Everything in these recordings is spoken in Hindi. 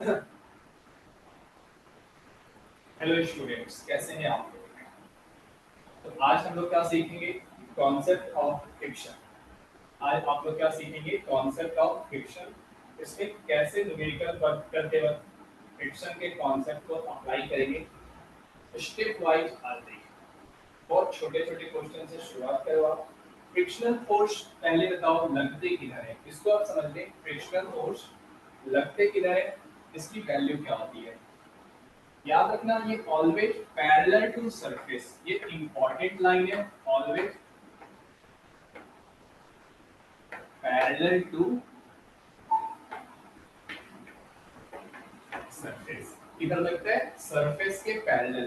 हेलो स्टूडेंट्स, कैसे हैं आप लोग? तो आज हम लोग क्या सीखेंगे? Concept of friction. आज आप लोग क्या सीखेंगे? Concept of friction. इसमें कैसे न्यूमेरिकल वर्क करते वक्त फ्रिक्शन के कॉन्सेप्ट को अप्लाई करेंगे, स्टेप वाइज आते हैं। बहुत छोटे छोटे क्वेश्चन से शुरुआत करो आप। फ्रिक्शनल फोर्स पहले बताओ लगते किधर है, इसको आप समझ लें। फ्रिक्शनल फोर्स लगते किधर है, इसकी वैल्यू क्या होती है। याद रखना, ये ऑलवेज पैरेलल टू सरफेस, ये इंपॉर्टेंट लाइन है। Always parallel to surface. किधर लगता है? सरफेस के पैरेलल।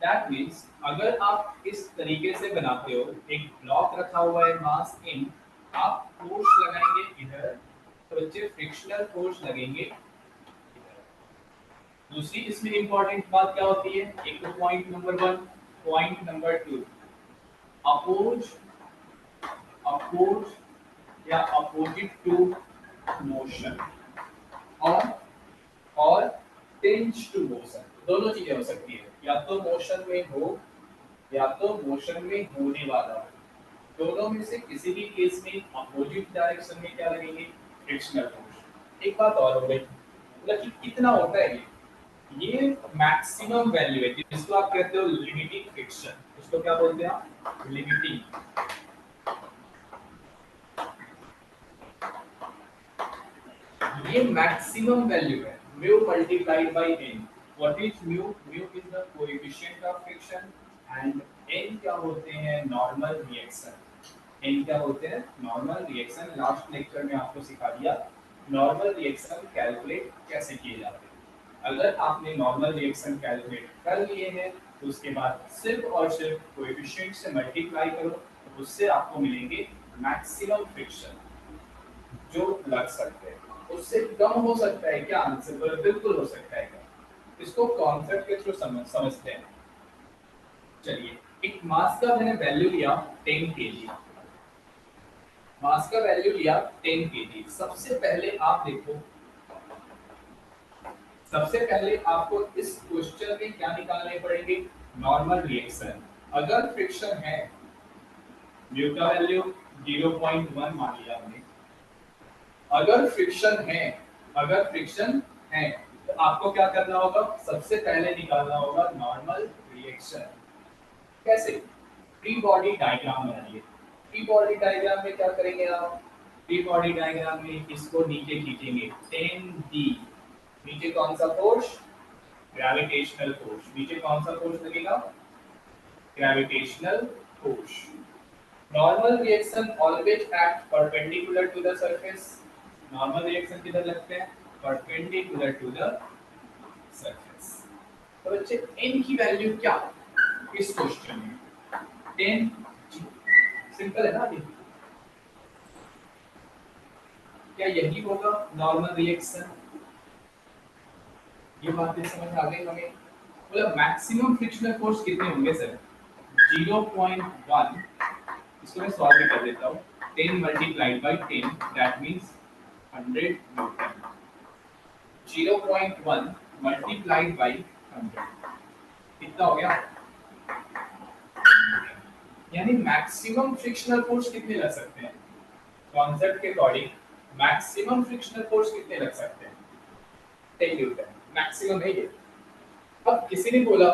दैट मींस अगर आप इस तरीके से बनाते हो, एक ब्लॉक रखा हुआ है मास इन, आप फोर्स लगाएंगे इधर, तो बच्चे फ्रिक्शनल फोर्स लगेंगे इधर। दूसरी इसमें इंपॉर्टेंट बात क्या होती है? एक तो point number 1, point number 2, oppose oppose या अपोजिट टू मोशन, और और टेंस टू मोशन। दोनों चीजें हो सकती है, या तो मोशन में हो या तो मोशन में होने वाला हो। दोनों में से किसी भी केस में अपोजिट डायरेक्शन में क्या लगेंगे? Frictional force. एक बात और हो गई, मतलब कि कितना होता है ये मैक्सिमम वैल्यू है, जिसको आप कहते हो लिमिटिंग फ्रिक्शन। इसको क्या बोलते हैं आप? लिमिटिंग। ये मैक्सिमम वैल्यू है, mu multiplied by N. What is mu? Mu is the coefficient of friction and N क्या होते हैं? Normal reaction. एन क्या होते हैं? Normal reaction. लास्ट लेक्चर में आपको सिखा दिया नॉर्मल रिएक्शन कैलकुलेट कैसे किए जाते हैं। अगर आपने नॉर्मल रिएक्शन कैलकुलेट कर लिए हैं, तो उसके बाद सिर्फ और सिर्फ कोएफिशिएंट से मल्टीप्लाई करो, तो उससे आपको मिलेंगे मैक्सिमम फ्रिक्शन जो लग सकते हैं। उससे कम हो सकता है क्या? आंसर बोले बिल्कुल हो सकता है क्या? इसको कॉन्सेप्ट के थ्रू समझते हैं। चलिए, एक मास का मैंने वैल्यू लिया 10 केजी। मास का वैल्यू लिया 10 केजी। सबसे पहले आप देखो, सबसे पहले आपको इस क्वेश्चन में क्या निकालने पड़ेंगे? Normal reaction. अगर फ्रिक्शन है, म्यू का वैल्यू 0.1 मान लिया हमने। अगर फ्रिक्शन है, अगर फ्रिक्शन है, तो आपको क्या करना होगा? सबसे पहले निकालना होगा नॉर्मल रिएक्शन। कैसे? फ्री बॉडी डायग्राम बनाइए। फ्री बॉडी डायग्राम में क्या करेंगे आप? फ्री बॉडी डायग्राम में इसको नीचे खींचेंगे 10d। नीचे कौन सा फोर्स? Gravitational force. नीचे कौन सा फोर्स लगेगा? Gravitational force. Normal reaction always act perpendicular to the surface. Normal reaction किधर लगते हैं? Perpendicular to the surface. तो बच्चे n की वैल्यू क्या इस क्वेश्चन में? 10। सिंपल है ना? अभी क्या यही होगा नॉर्मल रिएक्शन? ये बातें समझ आ गई हमें। मतलब मैक्सिमम फ्रिक्शनल फोर्स कितने होंगे सर? 0.1। इसको मैं सॉल्व भी कर देता हूँ। 10 multiplied by 10, that means 100 Newton. 0.1 multiplied by 100 कितना हो गया? यानी मैक्सिमम फ्रिक्शनल फोर्स कितने लग सकते हैं? कॉन्सेप्ट के अकॉर्डिंग मैक्सिमम फ्रिक्शनल फोर्स कितने लग सकते हैं? 10 न्यूटन मैक्सिमम है ये। अब किसी ने बोला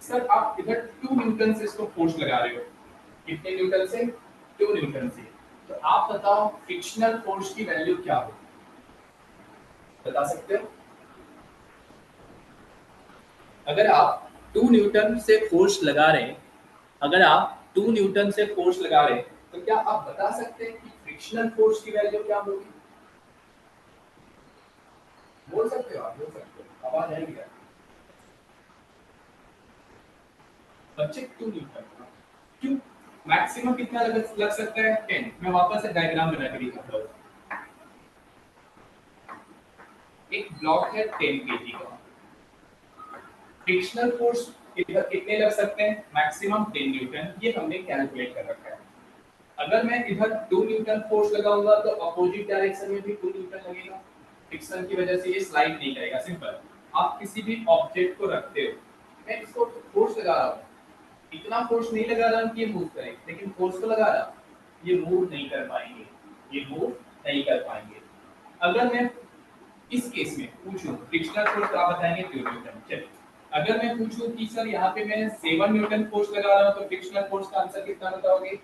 सर आप इधर 2 न्यूटन से इसको फोर्स लगा रहे हो। कितने न्यूटन से? 2 न्यूटन से। तो आप बताओ फ्रिक्शनल फोर्स की वैल्यू क्या हो? बता सकते हो? अगर आप 2 न्यूटन से फोर्स लगा रहे हैं, अगर आप 2 न्यूटन से फोर्स लगा रहे हैं, तो क्या आप बता सकते हैं कि फ्रिक्शनल फोर्स की वैल्यू क्या होगी? बोल सकते हो? आप बोल सकते हो, आवाज आएगी क्या? बच्चे 2 न्यूटन क्यों? मैक्सिमम कितना लग सकता है? 10। मैं वापस से डायग्राम बना के दिखाता हूँ। एक ब्लॉक है 10 केजी का। फ्रिक्शनल फोर्स कितने लग सकते हैं? Maximum 10 Newton. ये हमने कैलकुलेट कर रखा है। अगर मैं इधर 2 न्यूटन फोर्स लगाऊंगा, तो अपोजिट डायरेक्शन में भी 2 न्यूटन लगेगा। फ्रिक्शन की वजह से ये स्लाइड नहीं करेगा। सिंपल, आप किसी भी ऑब्जेक्ट को रखते हो, मैं इसको फोर्स लगा रहा हूँ, इतना फोर्स नहीं लगा रहा हूँ कि ये मूव करे, लेकिन फोर्स तो लगा रहा, ये मूव नहीं कर पाएंगे, ये मूव नहीं कर पाएंगे। अगर मैं इस केस में पूछूं फ्रिक्शनल फोर्स आप बताएंगे 2 न्यूटन। चलिए, अगर मैं पूछूं कि सर यहाँ पे मैं 7 न्यूटन फोर्स लगा रहा हूँ तो फ्रिक्शनल फोर्स का आंसर कितना बताओगे?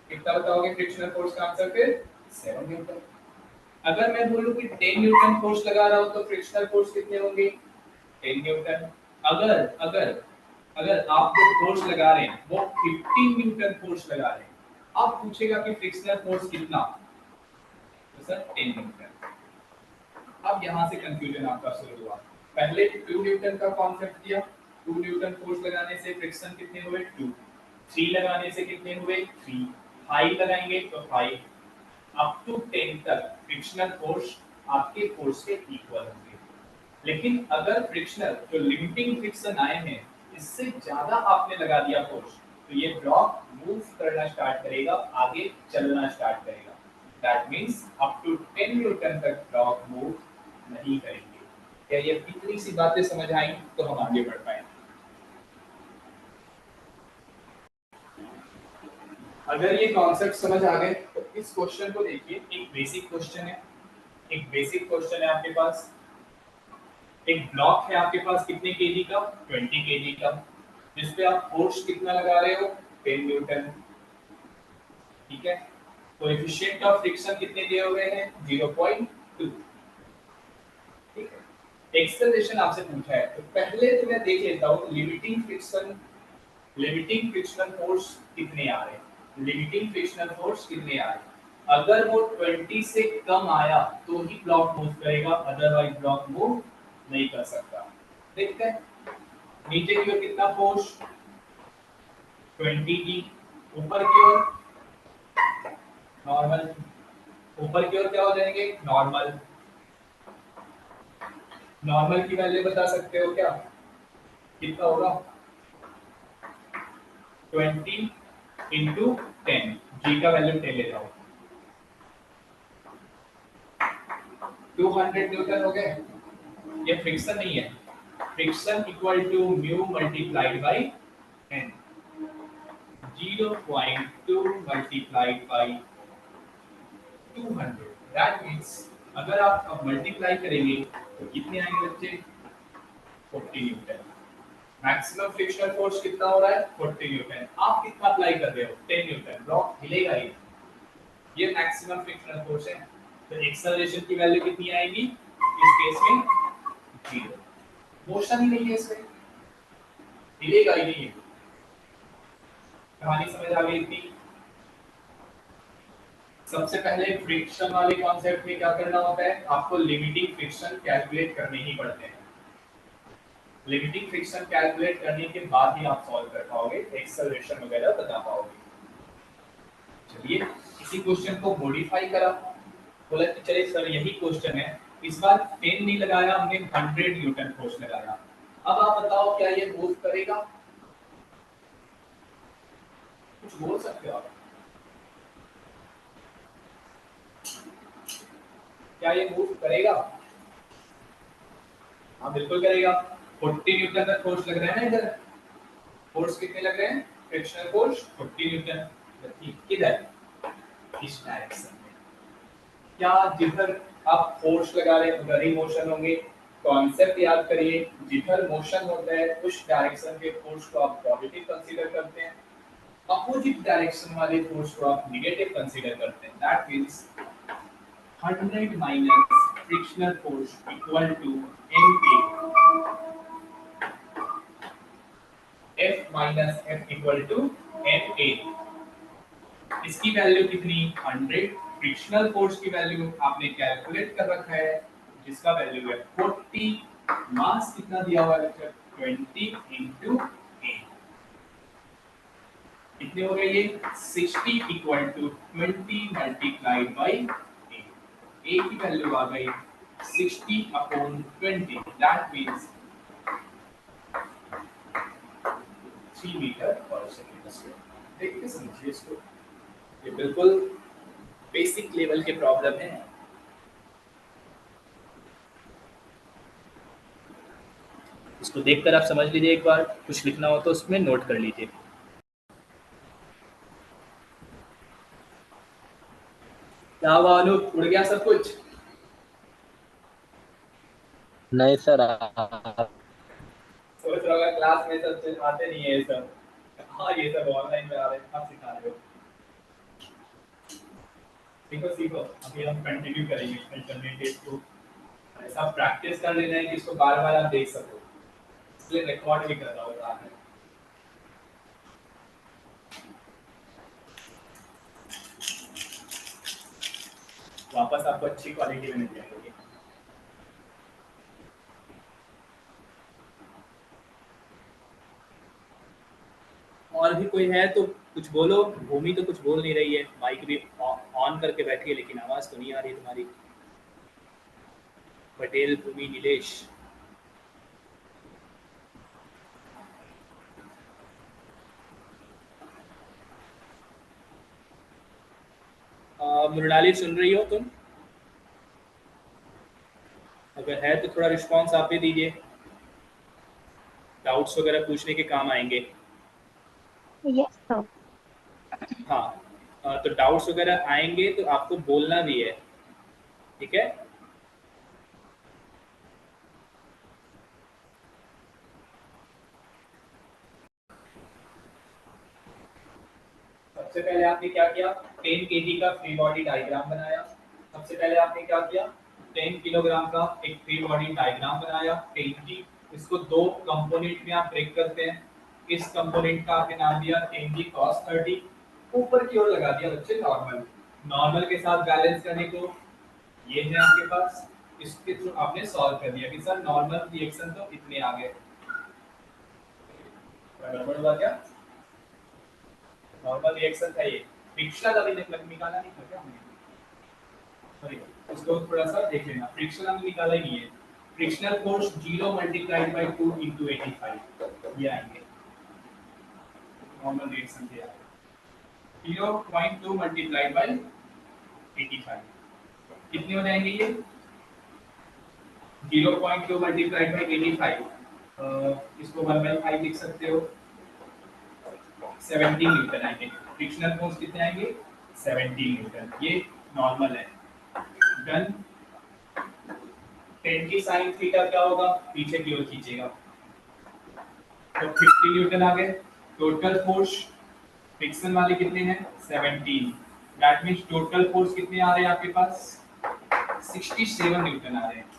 कितना बताओगे फ्रिक्शनल फोर्स का आंसर? फिर 7 न्यूटन। अगर मैं बोलूं कि 10 न्यूटन फोर्स लगा रहा हूँ तो फ्रिक्शनल फोर्स कितने होंगे? 10 न्यूटन। अगर अगर अगर आप जो फोर्स लगा रहे हैं वो 15 न्यूटन फोर्स लगा रहे हैं, अब पूछेगा कि फ्रिक्शनल फोर्स कितना, तो सर 10 न्यूटन। अब यहाँ से कंफ्यूजन आपका शुरू हुआ। पहले 2 न्यूटन का कॉन्सेप्ट दिया, 2 न्यूटन फोर्स लगाने से फ्रिक्शन कितने हुए? 2। 3 लगाने से कितने हुए? 3। 5 लगाएंगे तो 5। अप टू 10 तक फ्रिक्शनल फोर्स आपके फोर्स के इक्वल होंगे। लेकिन अगर फ्रिक्शनल जो लिमिटिंग फ्रिक्शन आए हैं इससे ज्यादा आपने लगा दिया फोर्स, तो ये ब्लॉक मूव करना स्टार्ट करेगा, आगे चलना स्टार्ट करेगा। That means up to 10 newton तक ब्लॉक मूव नहीं करेंगे। क्या ये इतनी सी बातें समझ आई तो हम आगे बढ़ पाएंगे। अगर ये कॉन्सेप्ट समझ आ गए तो इस क्वेश्चन को देखिए, एक बेसिक क्वेश्चन है, एक बेसिक क्वेश्चन है आपके पास। एक ब्लॉक है आपके पास कितने केजी का? 20 केजी का, जिस पे आप फोर्स कितना लगा रहे हो? 10 न्यूटन। ठीक है, कोएफिशिएंट ऑफ फ्रिक्शन कितने दिए हुए हैं? 0.2। ठीक है, एक्सेलरेशन आपसे पूछा है तो पहले तो मैं देख लेता हूँ limiting friction, limiting frictional force कितने आ रहे हैं, लिमिटिंग फ्रिक्शनल फोर्स कितने आ रहे हैं। अगर वो 20 से कम आया तो ही ब्लॉक मूव करेगा, अदरवाइज ब्लॉक मूव नहीं कर सकता। देखते हैं नीचे की ओर कितना फोर्स? 20 की। ऊपर की ओर नॉर्मल, ऊपर की ओर क्या हो जाएंगे? नॉर्मल। नॉर्मल की वैल्यू बता सकते हो क्या? कितना होगा? 20 इंटू 10, जी का वैल्यू 10 ले जाओ, 200 न्यूटन हो गए। ये फ्रिक्शन नहीं है, friction equal to mu multiplied by N, 0.2 multiplied by 200। That means अगर आप अब मल्टीप्लाई करेंगे तो कितने आएंगे बच्चे? 40 न्यूटन। मैक्सिमम फ्रिक्शनल फोर्स कितना हो रहा है? 40 न्यूटन। आप कितना अप्लाई कर रहे हो? 10 न्यूटन। ब्लॉक हिलेगा ही, ये मैक्सिमम फ्रिक्शनल फोर्स है। तो एक्सेलरेशन की वैल्यू कितनी आएगी इस केस में? 0। मोशन ही नहीं है इसमें, हिलेगा ही नहीं है। कहानी समझ आ गई इतनी? सबसे पहले फ्रिक्शन वाले कॉन्सेप्ट में क्या करना होता है, आपको लिमिटिंग फ्रिक्शन कैलकुलेट करने ही पड़ते हैं। लिमिटिंग फ्रिक्शन कैलकुलेट करने के बाद ही आप सॉल्व कर पाओगे, एक्सेलरेशन वगैरह बता पाओगे। चलिए इसी क्वेश्चन को मॉडिफाई करा, बोला कि चलिए सर यही क्वेश्चन है, इस बार 10 नहीं लगाया हमने, 100 न्यूटन फोर्स लगाया। अब आप बताओ क्या ये मूव करेगा? कुछ बोल सकते हो आप? क्या ये मूव करेगा? हाँ बिल्कुल करेगा। 40 न्यूटन का फोर्स लग रहा है ना इधर, फोर्स कितने लग रहे हैं? Frictional force 40 Newton. किधर? इस डायरेक्शन में। क्या जिधर आप फोर्स लगा रहे हैं उधर ही मोशन होंगे? कॉन्सेप्ट याद करिए, जिधर मोशन होता है उस डायरेक्शन के फोर्स को आप पॉजिटिव कंसीडर करते हैं, अपोजिट डायरेक्शन वाले फोर्स को आप नेगेटिव कंसीडर करते हैं। That means 100 minus frictional force equal to ma, F minus F equal to ma। इसकी वैल्यू कितनी? 100। फ्रिक्शनल फोर्स की वैल्यू आपने कैलकुलेट कर रखा है जिसका वैल्यू है 40। मास कितना दिया हुआ है? 20 इंटू a। कितने हो गए ये? 60 equal to 20 multiplied by a। a की वैल्यू आ गई 60 अपॉन 20। दैट मींस 3 मीटर पर सेकंड। देखिए समझिए इसको, ये बिल्कुल बेसिक लेवल के प्रॉब्लम है। इसको देखकर आप समझ लीजिए, एक बार कुछ लिखना हो तो उसमें नोट कर लीजिए। क्या हुआ अनूप, उड़ गया सब कुछ? नहीं सर, सोच रहा होगा क्लास में सब चीज आते नहीं है ये सब। हाँ ये सब ऑनलाइन में आ रहे हैं, आप सिखा रहे हो। सीखो सीखो, अभी हम कंटिन्यू करेंगे अल्टरनेटिव को। ऐसा प्रैक्टिस कर लेना है कि इसको बार बार आप देख सको, इसलिए रिकॉर्ड भी कर रहा हूँ साथ में। वापस आपको अच्छी क्वालिटी में मिल जाएगी। और भी कोई है तो कुछ बोलो। भूमि तो कुछ बोल नहीं रही है, माइक भी ऑन करके बैठी है लेकिन आवाज तो नहीं आ रही तुम्हारी। पटेल, भूमि, नीलेश। मृणाली सुन रही हो तुम? अगर है तो थोड़ा रिस्पॉन्स आप भी दीजिए, डाउट्स वगैरह पूछने के काम आएंगे। Yes sir. हाँ, तो डाउट्स वगैरह आएंगे तो आपको बोलना भी है, ठीक है? सबसे पहले आपने क्या किया, 10 केजी का फ्री बॉडी डायग्राम बनाया। सबसे पहले आपने क्या किया, 10 किलोग्राम का एक फ्री बॉडी डायग्राम बनाया 10 की। इसको दो कंपोनेंट में आप ब्रेक करते हैं। इस कंपोनेंट का आपने नाम दिया 10 की cos 30, ऊपर की ओर लगा दिया बच्चे नॉर्मल। नॉर्मल के साथ बैलेंस करने को ये है आपके पास, इसके थ्रू आपने सॉल्व कर दिया कि सर नॉर्मल रिएक्शन तो इतने आ गए। गड़बड़ हुआ क्या? नॉर्मल रिएक्शन था ये, फ्रिक्शनल अभी तक निकाला नहीं था क्या हमने? सॉरी, उसको थोड़ा सा देख लेना, फ्रिक्शन हमने निकाला ही नहीं है। Frictional force 0 multiplied by 2 into 85 ये आएंगे नॉर्मल रिएक्शन के। 0.2 मल्टीप्लाइड बाय 85 कितने हो जाएंगे ये? 0.2 मल्टीप्लाइड बाय 85, इसको 1/5 लिख सकते हो, 17 न्यूटन आएंगे। फ्रिक्शनल फोर्स कितने आएंगे? 17 न्यूटन। ये नॉर्मल है। डन। 10 की साइन थीटा क्या होगा, पीछे की ओर खींचेगा तो 50 न्यूटन आ गए। टोटल फोर्स फ्रिक्शन वाले कितने हैं? 17। दैट मींस टोटल फोर्स कितने आ रहे हैं आपके पास? 67 न्यूटन आ रहे हैं।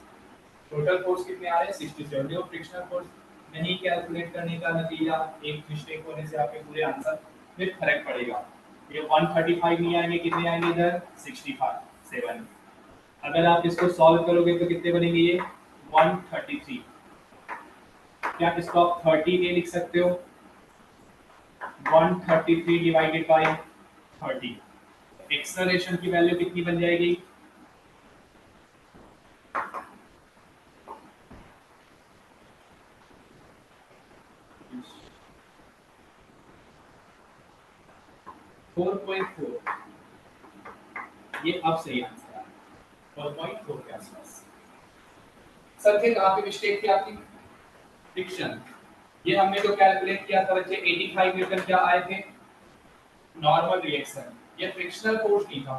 टोटल फोर्स कितने आ रहे हैं? 67। देखो फ्रिक्शनल फोर्स नहीं कैलकुलेट करने का नतीजा एक मिस्टेक होने से आपके पूरे आंसर में फर्क पड़ेगा। ये 135 नहीं आएंगे, कितने आएंगे इधर? 67। अगर आप इसको सॉल्व करोगे तो कितने बनेंगे ये? 133। क्या इसको आप 30 में लिख सकते हो? 133 डिवाइडेड बाय 30। एक्सेलरेशन की वैल्यू कितनी बन जाएगी? Four point four. ये अब सही आंसर है, 4.4 के आसपास। सर थे कहाँ पे मिस्टेक थी आपकी? फ्रिक्शन। ये हमने जो कैलकुलेट किया था बच्चे 85 न्यूटन क्या आए थे? Normal reaction. ये फ्रिक्शनल फोर्स नहीं था।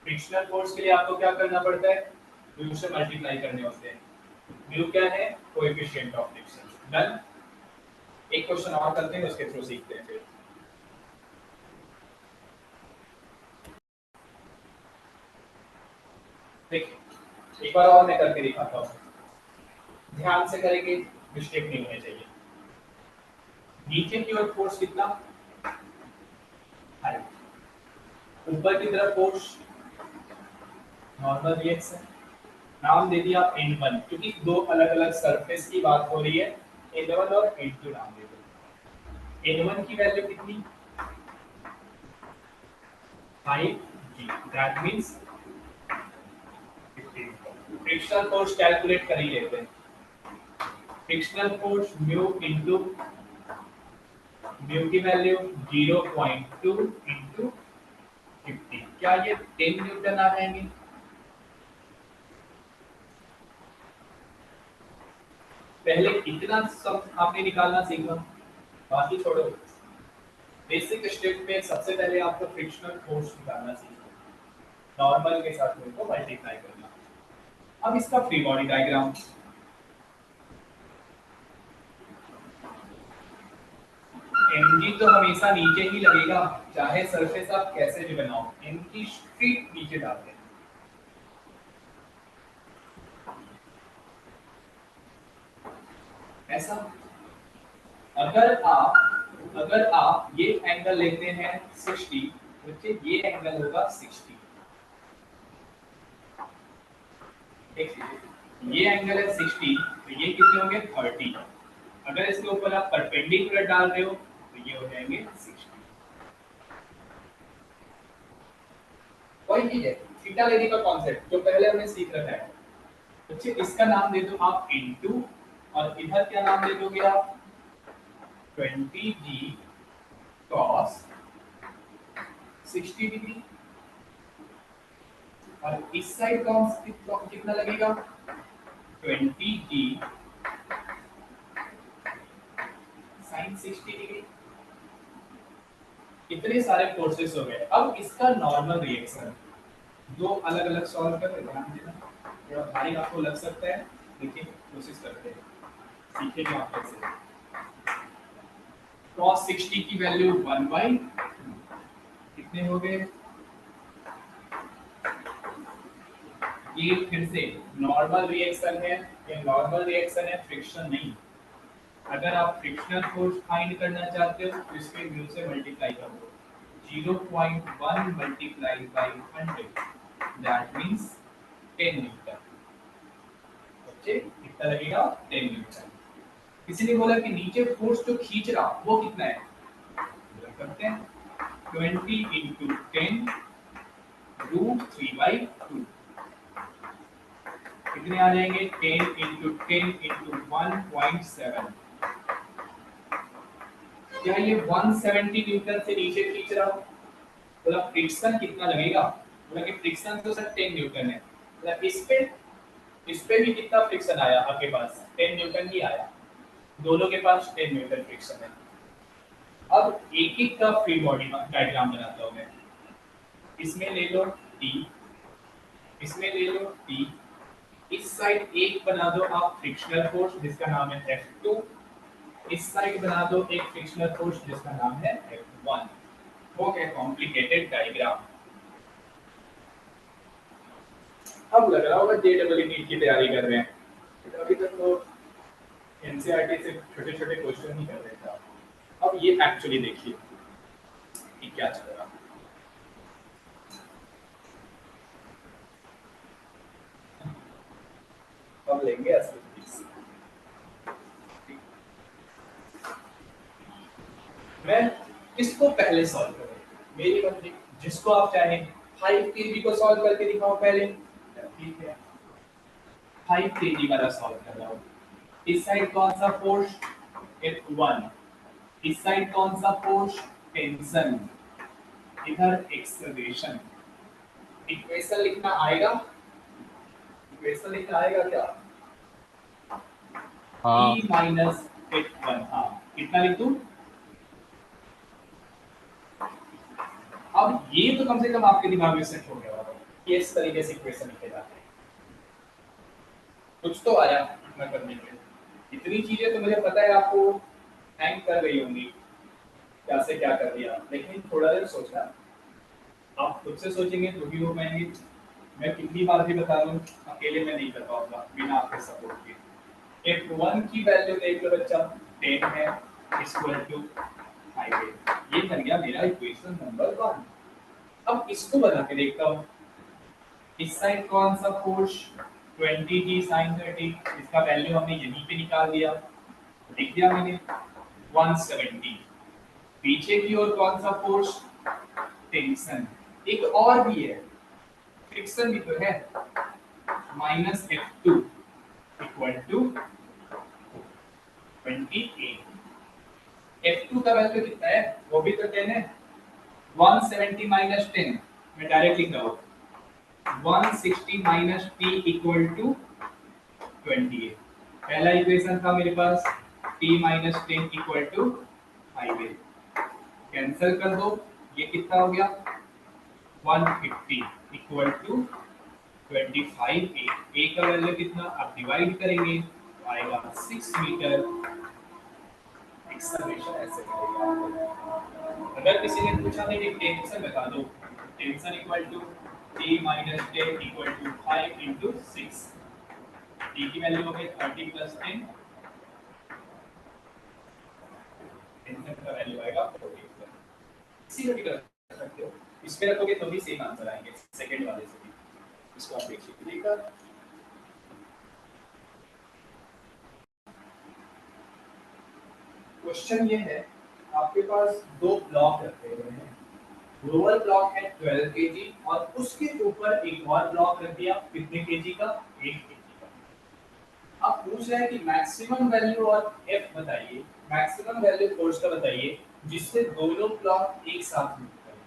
फ्रिक्शनल फोर्स के लिए आपको क्या करना पड़ता है? म्यू से मल्टीप्लाई करने होते हैं। म्यू क्या है? Coefficient of friction. डन। एक क्वेश्चन और करते हैं, उसके थ्रू सीखते हैं फिर। देखिए एक बार और मैं करके दिखाता हूँ, ध्यान से करेंगे, मिस्टेक नहीं होनी चाहिए। नीचे की ओर फोर्स कितना? हाई। ऊपर की तरफ फोर्स नॉर्मल रिएक्शन। नाम दे दिया N1, क्योंकि दो अलग अलग सरफेस की बात हो रही है। N1 और N2 नाम दे दो। N1 की वैल्यू कितनी? 5G। That means 15। Frictional force calculate कर ही लेते हैं। Frictional force mu into mu की वैल्यू 0.2 इनटू 50। क्या ये 10 न्यूटन आ जाएंगे? पहले इतना सब आपने निकालना सीखा, बाकी छोड़ो। बेसिक स्टेप में सबसे पहले आपको फ्रिक्शनल फोर्स निकालना सीखना, नॉर्मल के साथ को मल्टीप्लाई करना। अब इसका फ्री बॉडी डायग्राम, mg तो हमेशा नीचे ही लगेगा, चाहे सरफेस आप कैसे भी बनाओ, mg स्ट्रेट नीचे डालते हैं। ऐसा अगर आप ये एंगल लेते हैं 60, बच्चे ये एंगल होगा 60। ये एंगल है 60, तो ये कितने होंगे 30। अगर इसके ऊपर आप परपेंडिकुलर डाल रहे हो तो ये हो जाएंगे 60। वही चीज है थीटा लेने का कॉन्सेप्ट जो पहले हमने सीख रखा है। बच्चे इसका नाम दे दो आप इनटू, और इधर क्या नाम दे दोगे आप 20g cos 60 डिग्री, और इस साइड कितना लगेगा 20g sin 60 डिग्री। इतने सारे फोर्सेस हो गए। अब इसका नॉर्मल रिएक्शन दो अलग अलग सॉल्व कर, ध्यान देना, थोड़ा भारी आपको लग सकता है लेकिन कोशिश करते हैं, सीखेंगे आप कैसे। cos 60 की वैल्यू 1/, कितने हो गए, ये फिर से नॉर्मल रिएक्शन है, ये नॉर्मल रिएक्शन है, फ्रिक्शन नहीं। अगर आप फ्रिक्शनल फोर्स फाइंड करना चाहते हो तो इसके म्यू से मल्टीप्लाई कर दो, 0.1 multiply by 100, that means 10 Newton. Okay, कितना लगेगा 10 न्यूटन। किसी ने बोला कि नीचे फोर्स जो खींच रहा वो कितना है, करते हैं 20 into 10 √3/2, कितने आ जाएंगे 10 into 10 into 1.7। क्या ये 170 न्यूटन से नीचे खींच रहा हूं, बोला फ्रिक्शन कितना लगेगा, बोला कि फ्रिक्शन तो सर 10 न्यूटन है, बोला इस पे भी कितना फ्रिक्शन आया आपके पास, 10 न्यूटन ही आया, दोनों के पास 10 न्यूटन फ्रिक्शन है। अब एक एक का फ्री बॉडी डायग्राम बनाता हूं मैं, इसमें ले लो T, इसमें ले लो T, इस साइड एक बना दो आप फ्रिक्शनल फोर्स जिसका नाम है F2, इस साइड बना दो एक फ्रिक्शनल फोर्स जिसका नाम है F1। वो है कॉम्प्लिकेटेड डायग्राम। अब लग रहा होगा जेईई नीट की तैयारी कर रहे हैं, अभी तक तो एनसीईआरटी से छोटे छोटे क्वेश्चन ही कर रहे थे। अब ये एक्चुअली देखिए कि क्या चल रहा है। अब लेंगे असली मैं किसको पहले सॉल्व करूं, मेरी मर्जी, जिसको आप चाहें 5 kg को सॉल्व करके दिखाओ पहले, ठीक है 5 kg वाला सॉल्व कर रहा हूं। इस साइड कौन सा फोर्स F1, इस साइड कौन सा फोर्स टेंशन, इधर एक्सेलरेशन। इक्वेशन लिखना आएगा, इक्वेशन लिखना आएगा क्या, हाँ E माइनस F1, हाँ कितना लिख दूं। अब ये तो कम से कम आपके दिमाग में सेट हो गया होगा कि इस तरीके से इक्वेशन लिखे जाते हैं, कुछ तो आया मैं करने के लिए। इतनी चीजें तो मुझे पता है आपको हैंग कर रही होंगी, क्या से क्या कर दिया, लेकिन थोड़ा देर सोचना, आप खुद से सोचेंगे तो भी हो पाएंगे। मैं कितनी बार भी बता दूं, अकेले में नहीं कर पाऊंगा बिना आपके सपोर्ट के। F1 की वैल्यू देख लो बच्चा, 10 है इक्वल टू 5, ये बन गया मेरा इक्वेशन नंबर 1। अब इसको बना के देखता हूँ, इस साइड कौन सा फोर्स 20g sin 30, इसका वैल्यू हमने यहीं पे निकाल दिया, लिख दिया मैंने 170। पीछे की ओर कौन सा फोर्स टेंशन, एक और भी है फ्रिक्शन भी तो है, minus F2 equal to 28। F2 का वैल्यू कितना है, वो भी तो 10 है, 170 माइनस 10, मैं डायरेक्ट लिख रहा हूँ 160 माइनस T इक्वल टू 28। पहला इक्वेशन था मेरे पास t माइनस 10 इक्वल टू हाईवे, कैंसिल कर दो, ये कितना हो गया 150 इक्वल टू 25 a का वैल्यू कितना, अब डिवाइड करेंगे तो आएगा 6 मीटर। एक्सेलरेशन ऐसे करेंगे। अगर किसी ने पूछा नहीं कि टेंशन बता दो, tension equal to t minus 10 equal to 5 into 6, t की वैल्यू हो गई 30 प्लस 10, टेंशन का वैल्यू आएगा 40। इसी को भी कर सकते हो, इसमें रखोगे तो भी सेम आंसर आएंगे सेकंड वाले से भी। इसको आप देखिए, ठीक है। क्वेश्चन ये है, आपके पास दो ब्लॉक रखे हुए हैं, लोअर ब्लॉक है 12 केजी और उसके ऊपर एक और ब्लॉक रख दिया कितने केजी का, 8 केजी का। अब पूछ रहा है कि मैक्सिमम वैल्यू और एफ बताइए, मैक्सिमम वैल्यू फोर्स का बताइए जिससे दोनों ब्लॉक एक साथ मूव करें।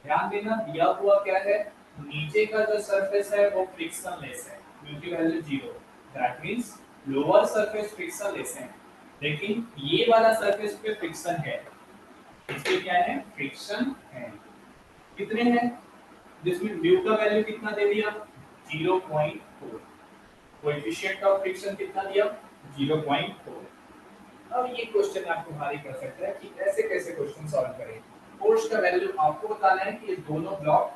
ध्यान देना, दिया हुआ क्या है, नीचे का जो सरफेस है वो फ्रिक्शन लेस है, क्योंकि value 0, that means lower surface friction less है, लेकिन ये वाला सरफेस पे फ्रिक्शन है, इसमें क्या है, फ्रिक्शन है। कितने हैं, जिसमें म्यू का वैल्यू कितना दे दिया 0.4, कोएफिशिएंट ऑफ फ्रिक्शन कितना दिया 0.4। अब ये क्वेश्चन आपको भारी कर सकता है कि ऐसे कैसे क्वेश्चन सॉल्व करें। फोर्स का वैल्यू आपको बताना है कि ये दोनों ब्लॉक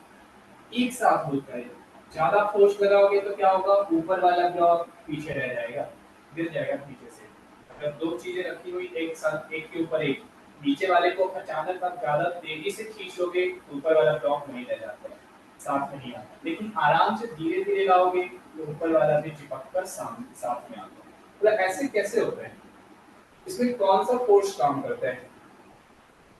एक साथ मूव करें। ज्यादा फोर्स लगाओगे तो क्या होगा, ऊपर वाला ब्लॉक पीछे रह जाएगा, गिर जाएगा पीछे से। अगर दो चीजें रखी हुई एक साथ, एक के ऊपर एक, नीचे वाले को अचानक आप ज्यादा तेजी से खींच लोगे, ऊपर वाला ब्लॉक नहीं रह जाता है, साथ में नहीं आता, लेकिन आराम से धीरे धीरे लाओगे तो ऊपर वाला भी चिपक कर साथ में आता है। मतलब ऐसे कैसे होता है, इसमें कौन सा फोर्स काम करता है।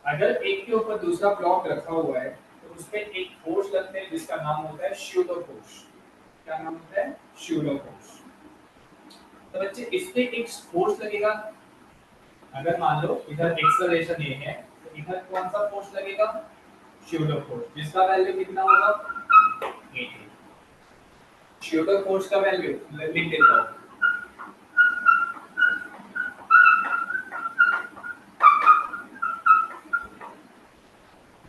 अगर एक के ऊपर दूसरा ब्लॉक रखा हुआ है तो उसमें एक फोर्स लगता है जिसका नाम होता है स्यूडो फोर्स। क्या नाम होता है, स्यूडो फोर्स। तो बच्चे इस पे एक फोर्स लगेगा, अगर मान लो इधर एक्सेलरेशन ये है तो इधर कौन सा फोर्स लगेगा, स्यूडो फोर्स, जिसका वैल्यू कितना होगा 8। स्यूडो फोर्स का वैल्यू लिख देता हूं,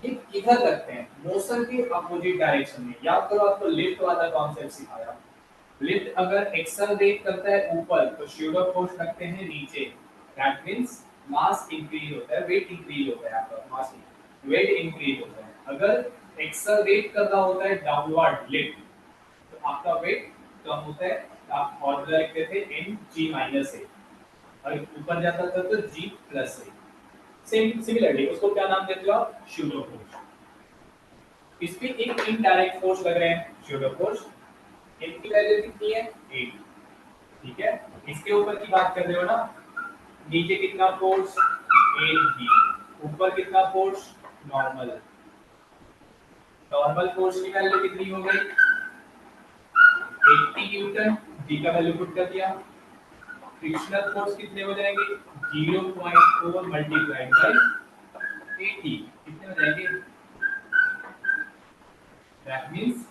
ये किधर लगते हैं, मोशन के अपोजिट डायरेक्शन में। याद करो, आपको लिफ्ट वाला कॉन्सेप्ट सिखाया, लिफ्ट अगर एक्सेलरेट करता है ऊपर तो स्यूडो फोर्स लगते हैं नीचे, दैट मींस मास इंक्रीज होता है, वेट इंक्रीज होता है, आपका मास वेट इंक्रीज होता है। अगर एक्सेलरेट कर रहा होता है डाउनवर्ड लिफ्ट तो आपका वेट कम होता है, आप फॉर्मूला लिखते थे mg-a, और ऊपर जाता था तो g plus a। Same similarly उसको क्या नाम देते हो आप, स्यूडो फोर्स। इस पे एक इनडायरेक्ट फोर्स लग रहे हैं स्यूडो फोर्स, इनकी वैल्यू कितनी है 8, ठीक है। इसके ऊपर की बात कर रहे हो ना, नीचे कितना फोर्स 8g, ऊपर कितना फोर्स नॉर्मल, नॉर्मल फोर्स की वैल्यू कितनी हो गई 80 न्यूटन, g का वैल्यू पुट कर दिया, फ्रिक्शनल फोर्स कितने हो जाएंगे 0.4 मल्टीप्लाइड बाय 80, कितने हो जाएंगे, दैट मींस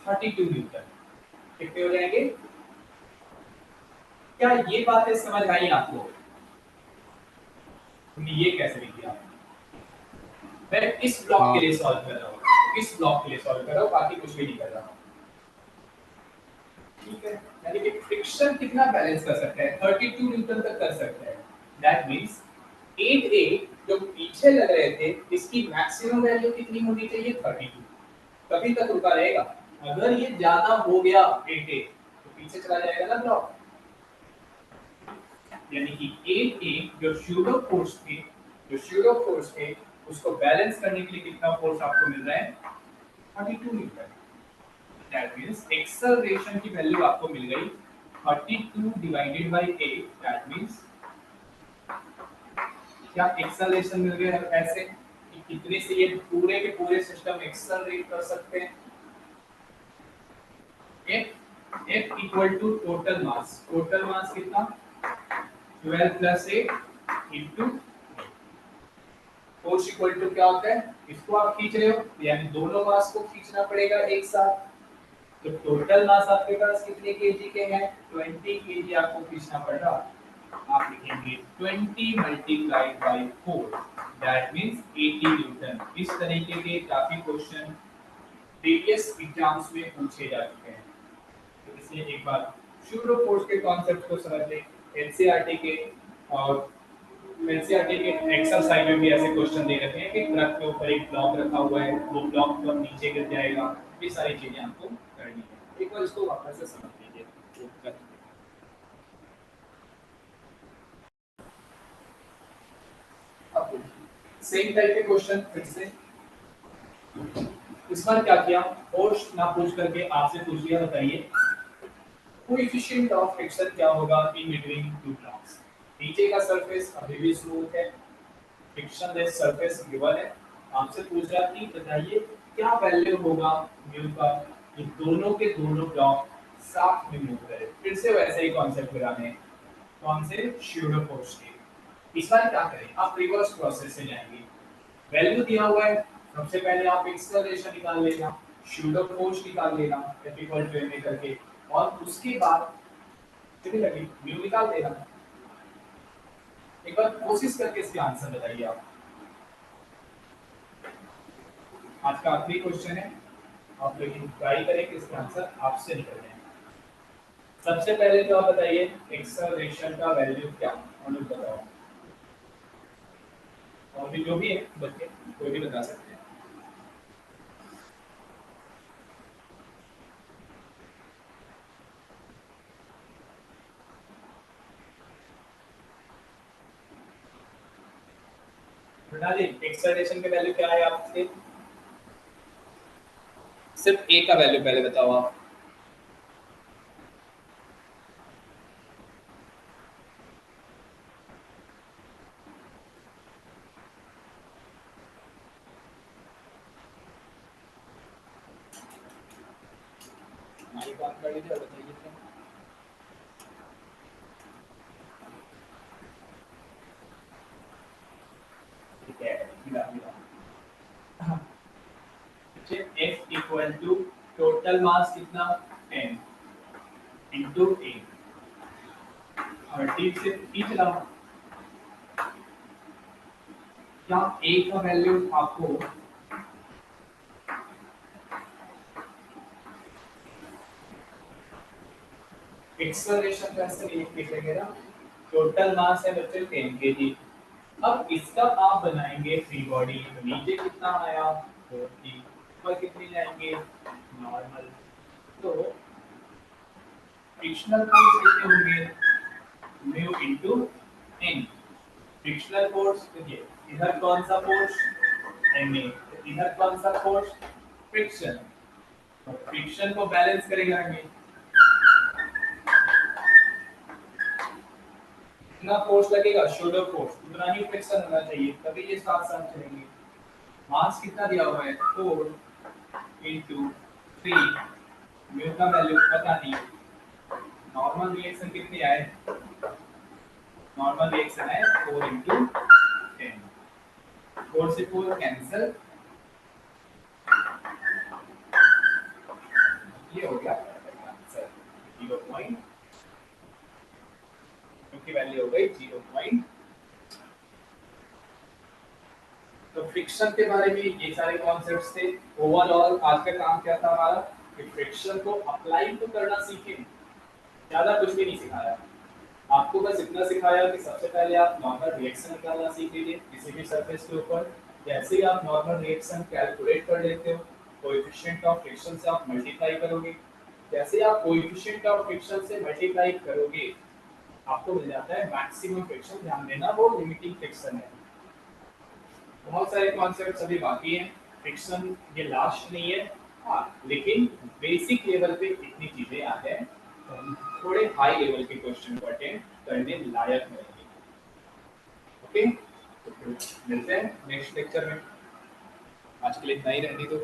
32 न्यूटन। कितने हो जाएंगे, क्या ये बातें समझ आई आपको, तुमने ये कैसे लिख दिया। मैं इस ब्लॉक के लिए सॉल्व कर रहा हूँ, इस ब्लॉक के लिए सॉल्व कर रहा हूँ, बाकी कुछ भी नहीं कर रहा हूँ, ठीक है। यानी कि फ्रिक्शन कितना बैलेंस कर सकता है 32 न्यूटन तक कर सकता है, दैट मींस 8a जो पीछे लग रहे थे इसकी मैक्सिमम वैल्यू कितनी होनी चाहिए 32, तभी तक रुका रहेगा। अगर ये ज्यादा हो गया 8a तो पीछे चला जाएगा ना ब्लॉक, यानी कि 8a जो स्यूडो फोर्स थे उसको बैलेंस करने के लिए कितना फोर्स आपको मिल रहा है 32 न्यूटन। दैट मींस एक्सेलरेशन की वैल्यू आपको मिल गई 32 डिवाइडेड बाय 8, दैट मींस क्या एक्सेलरेशन मिल गया है ऐसे कि कितने से ये पूरे के पूरे सिस्टम एक्सेलरेट कर सकते हैं। F equal to total mass कितना 12 plus 8 into force equal to क्या होता है, इसको आप खींच रहे हो यानी दोनों मास को खींचना पड़ेगा एक साथ, तो टोटल मास आपके पास कितने केजी के हैं? 20 केजी आपको खींचना पड़ रहा। आप लिखेंगे 20 multiplied by 4, that means 80 Newton. इस तरीके के काफी क्वेश्चन प्रीवियस एग्जाम्स में पूछे जा चुके हैं। तो इसलिए एक बार शूडो फोर्स के कॉन्सेप्ट को समझ लें। एनसीईआरटी के और एनसीईआरटी के एक्सरसाइज में भी ऐसे क्वेश्चन दे रखे हैं कि ट्रक के ऊपर एक ब्लॉक रखा हुआ है, वो ब्लॉक कब नीचे गिर जाएगा, ये सारी चीजें आपको करनी है। एक बार इसको वापस से समझ लीजिए। अब सेम टाइप के क्वेश्चन फिर से। इस बार क्या किया, फोर्स ना पूछ करके आपसे पूछ लिया, बताइए कोएफिशिएंट ऑफ फ्रिक्शन क्या होगा इन बिटवीन टू ब्लॉक्स। नीचे का सरफेस अभी भी स्मूथ है, फ्रिक्शन लेस सरफेस गिवन है, आपसे पूछ रहा कि बताइए क्या वैल्यू होगा म्यू का कि दोनों के दोनों ब्लॉक साथ में मूव करें। फिर से वैसे ही कॉन्सेप्ट लगाने हैं, कौन से? स्यूडो फोर्स के। इस बार क्या करें, आप रिवर्स प्रोसेस से जाएंगे। वैल्यू दिया हुआ है, सबसे पहले आप एक्सेलरेशन निकाल लेना, स्यूडो फोर्स निकाल लेना इक्वल टू में करके, और उसके बाद कितनी लगी म्यू निकाल देना। एक बार कोशिश करके इसके आंसर बताइए आप। आज का आखिरी क्वेश्चन है, आप लेकिन ट्राई करें कि इसका आंसर आपसे निकल जाए। सबसे पहले तो आप बताइए एक्सेलरेशन का वैल्यू क्या, अनुज बताओ। और भी जो भी है बच्चे कोई भी बता सकते हैं। बता दी एक्सेलरेशन के वैल्यू क्या है आपके? सिर्फ ए का वैल्यू पहले बताओ आप। हमारी बात कर लीजिए और बताइए क्या। ठीक है, मिला मिला। F equal to total mass कितना 10 इंटू ए, और ठीक से ई चलाओ। क्या ए का वैल्यू आपको एक्सेलरेशन का ऐसे लिखेंगे ना, टोटल मास है बच्चे 10 केजी। अब इसका आप बनाएंगे फ्री बॉडी, तो नीचे कितना आया 40, ऊपर कितनी जाएंगे नॉर्मल। तो फ्रिक्शनल फोर्स कितने होंगे mu into N. Frictional force देखिए, इधर कौन सा फोर्स एम ए, इधर कौन सा फोर्स फ्रिक्शन। तो फ्रिक्शन को बैलेंस करेगा ये, जितना फोर्स लगेगा शोल्डर फोर्स उतना ही फ्रिक्शन होना चाहिए, तभी ये साथ साथ चलेंगे। मास कितना दिया हुआ है 4 इंटू 3, म्यू का वैल्यू पता नहीं। नॉर्मल रिएक्शन कितनी आए, नॉर्मल रिएक्शन है 4 इंटू 10, 4 से 4 कैंसिल, ये हो गया आंसर 0. की वैल्यू हो गई 0. तो फ्रिक्शन के बारे में ये सारे कॉन्सेप्ट्स थे। ओवरऑल आज का काम क्या था हमारा कि फ्रिक्शन को अप्लाई तो करना सीखें, ज्यादा कुछ भी नहीं सिखाया आपको, बस इतना सिखाया कि सबसे पहले आप नॉर्मल रिएक्शन निकालना सीख लीजिए किसी भी सरफेस के ऊपर। जैसे ही आप नॉर्मल रिएक्शन कैलकुलेट कर लेते हो, कोएफिशिएंट ऑफ फ्रिक्शन से आप मल्टीप्लाई करोगे, जैसे ही आप कोएफिशिएंट ऑफ फ्रिक्शन से मल्टीप्लाई करोगे आपको मिल जाता है मैक्सिमम फ्रिक्शन। ध्यान देना वो लिमिटिंग फ्रिक्शन है। बहुत सारे कॉन्सेप्ट्स अभी बाकी हैं, फ्रिक्शन ये लास्ट नहीं है, हाँ लेकिन बेसिक लेवल पे इतनी चीजें आ जाए तो हम थोड़े हाई लेवल के क्वेश्चन को अटेंड करने लायक रहेंगे। ओके, तो फिर मिलते हैं नेक्स्ट लेक्चर में। आज के लिए इतना ही रहने दो।